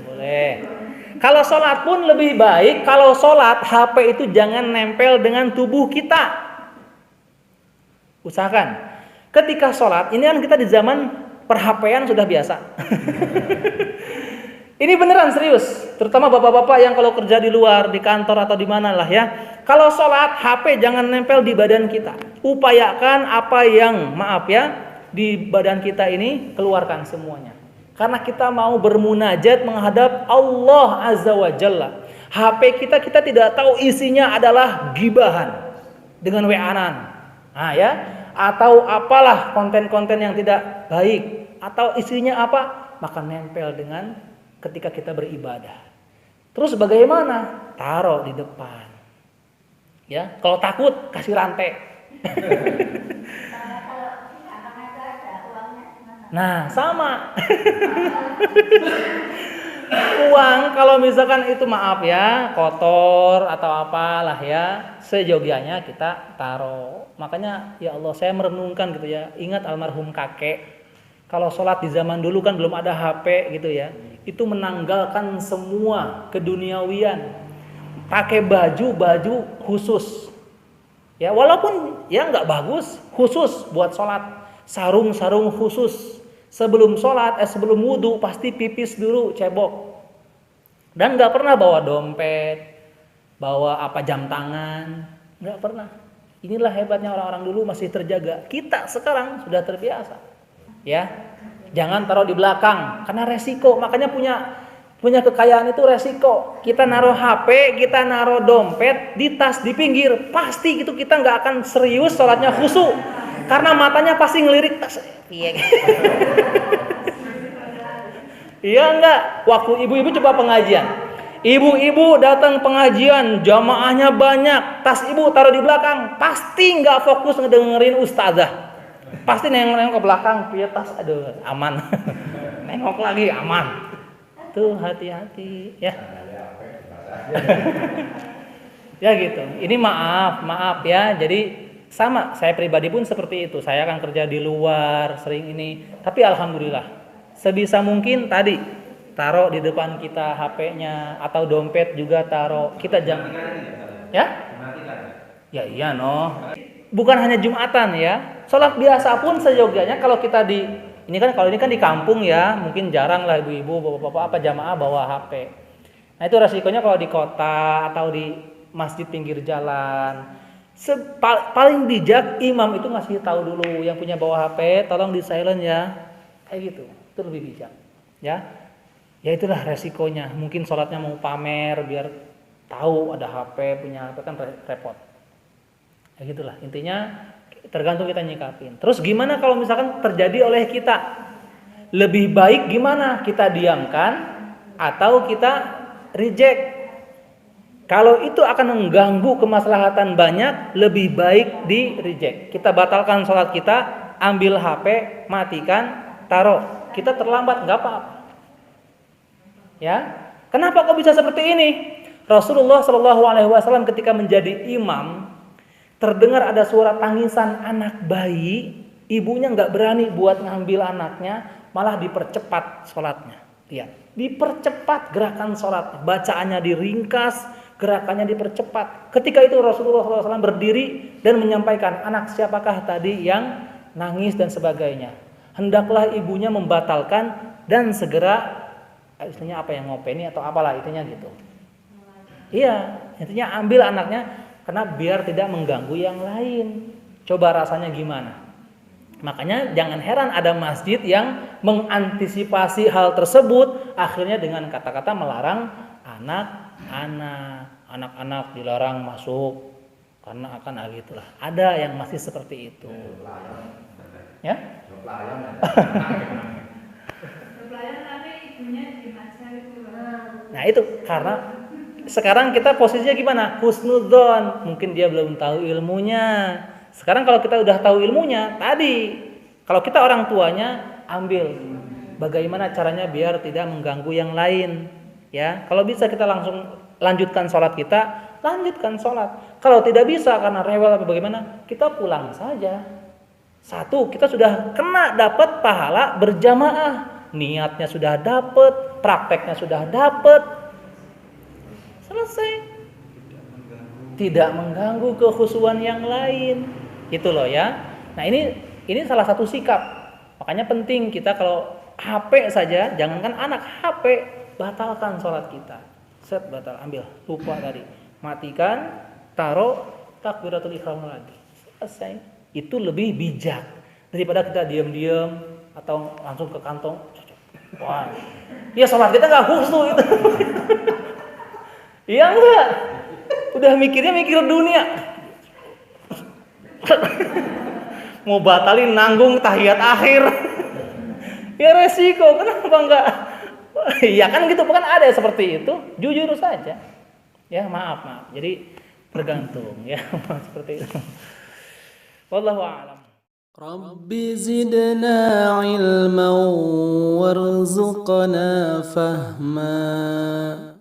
Boleh. Kalau sholat pun lebih baik, kalau sholat HP itu jangan nempel dengan tubuh kita. Usahakan. Ketika sholat, ini kan kita di zaman per-HP-an sudah biasa. Ini beneran serius, terutama bapak-bapak yang kalau kerja di luar, di kantor atau di mana lah ya. Kalau sholat, HP jangan nempel di badan kita. Upayakan apa yang, maaf ya, di badan kita ini keluarkan semuanya. Karena kita mau bermunajat menghadap Allah Azza wa Jalla. HP kita tidak tahu isinya adalah gibahan dengan WA-an. Nah ya, atau apalah konten-konten yang tidak baik, atau isinya apa, maka nempel dengan ketika kita beribadah. Terus bagaimana? Taruh di depan. Ya, kalau takut kasih rantai. Nah, sama. Uang kalau misalkan itu maaf ya, kotor atau apalah ya, sejogianya kita taruh. Makanya ya Allah, saya merenungkan gitu ya. Ingat almarhum kakek. Kalau sholat di zaman dulu kan belum ada HP gitu ya. Itu menanggalkan semua keduniawian. Pakai baju khusus. Ya, walaupun ya nggak bagus, khusus buat sholat. Sarung khusus. Sebelum sholat, sebelum wudhu pasti pipis dulu, cebok. Dan nggak pernah bawa dompet, bawa apa jam tangan, nggak pernah. Inilah hebatnya orang-orang dulu masih terjaga. Kita sekarang sudah terbiasa. Ya, jangan taruh di belakang karena resiko. Makanya punya kekayaan itu resiko. Kita naruh HP, kita naruh dompet di tas di pinggir, pasti itu kita nggak akan serius sholatnya khusyuk. Karena matanya pasti ngelirik tas. Iya. Iya enggak? Waktu ibu-ibu coba pengajian. Ibu-ibu datang pengajian, jamaahnya banyak, tas ibu taruh di belakang, pasti enggak fokus ngedengerin ustazah. Pasti nengok ke belakang, punya tas, aduh, aman. Nengok lagi, aman. Tuh hati-hati ya. Ya gitu. Ini maaf ya. Jadi sama, saya pribadi pun seperti itu. Saya akan kerja di luar, sering ini. Tapi alhamdulillah, sebisa mungkin tadi taruh di depan kita HP-nya atau dompet juga taruh. Kita jangan, ya? Ya iya noh. Bukan hanya Jumatan ya. Sholat biasa pun seyogyanya kalau kita ini kan di kampung ya, mungkin jarang lah ibu-ibu, bapak-bapak apa jamaah bawa HP. Nah itu resikonya kalau di kota atau di masjid pinggir jalan. Paling bijak imam itu ngasih tahu dulu yang punya bawa HP tolong di silent ya, kayak gitu, itu lebih bijak ya. Ya itulah resikonya, mungkin sholatnya mau pamer biar tahu ada HP, punya HP kan repot ya. Gitulah intinya, tergantung kita nyikapin. Terus gimana kalau misalkan terjadi oleh kita, lebih baik gimana, kita diamkan atau kita reject? Kalau itu akan mengganggu kemaslahatan banyak, lebih baik di reject. Kita batalkan sholat kita, ambil HP, matikan, taruh. Kita terlambat, nggak apa-apa. Ya, kenapa kok bisa seperti ini? Rasulullah SAW ketika menjadi imam, terdengar ada suara tangisan anak bayi, ibunya nggak berani buat ngambil anaknya, malah dipercepat sholatnya. Lihat, dipercepat gerakan sholat, bacaannya diringkas, gerakannya dipercepat. Ketika itu Rasulullah SAW berdiri dan menyampaikan, anak siapakah tadi yang nangis dan sebagainya. Hendaklah ibunya membatalkan dan segera, istilahnya apa yang ngopeni atau apalah intinya gitu. Iya, intinya ambil anaknya karena biar tidak mengganggu yang lain. Coba rasanya gimana? Makanya jangan heran ada masjid yang mengantisipasi hal tersebut, akhirnya dengan kata-kata melarang anak-anak dilarang masuk karena akan gitulah. Ada yang masih seperti itu. Ya? Nah itu karena sekarang kita posisinya gimana? Husnudzon, mungkin dia belum tahu ilmunya. Sekarang kalau kita udah tahu ilmunya, tadi kalau kita orang tuanya ambil bagaimana caranya biar tidak mengganggu yang lain. Ya, kalau bisa kita langsung lanjutkan sholat kita, lanjutkan sholat. Kalau tidak bisa karena rewel atau bagaimana, kita pulang saja. Satu, kita sudah kena dapat pahala berjamaah. niatnya sudah dapet, prakteknya sudah dapet, selesai. Tidak mengganggu kekhusyuan yang lain. Gitu loh ya. Nah, ini salah satu sikap. Makanya penting kita kalau HP saja, jangankan anak, HP batalkan sholat kita. Set batal, ambil, lupa tadi. Matikan, taruh takbiratul ihram lagi. Selesai. Itu lebih bijak daripada kita diam-diam atau langsung ke kantong. Wah. Ya sholat kita enggak khusyuk itu. Iya enggak? Udah mikir dunia. Mau batalin nanggung tahiyat akhir. Ya resiko, kenapa enggak? Ya kan gitu, bukan ada seperti itu. Jujur saja. Ya maaf. Jadi tergantung ya seperti itu. Wallahu a'lam. Rabbi zidna ilman warzuqna fahma.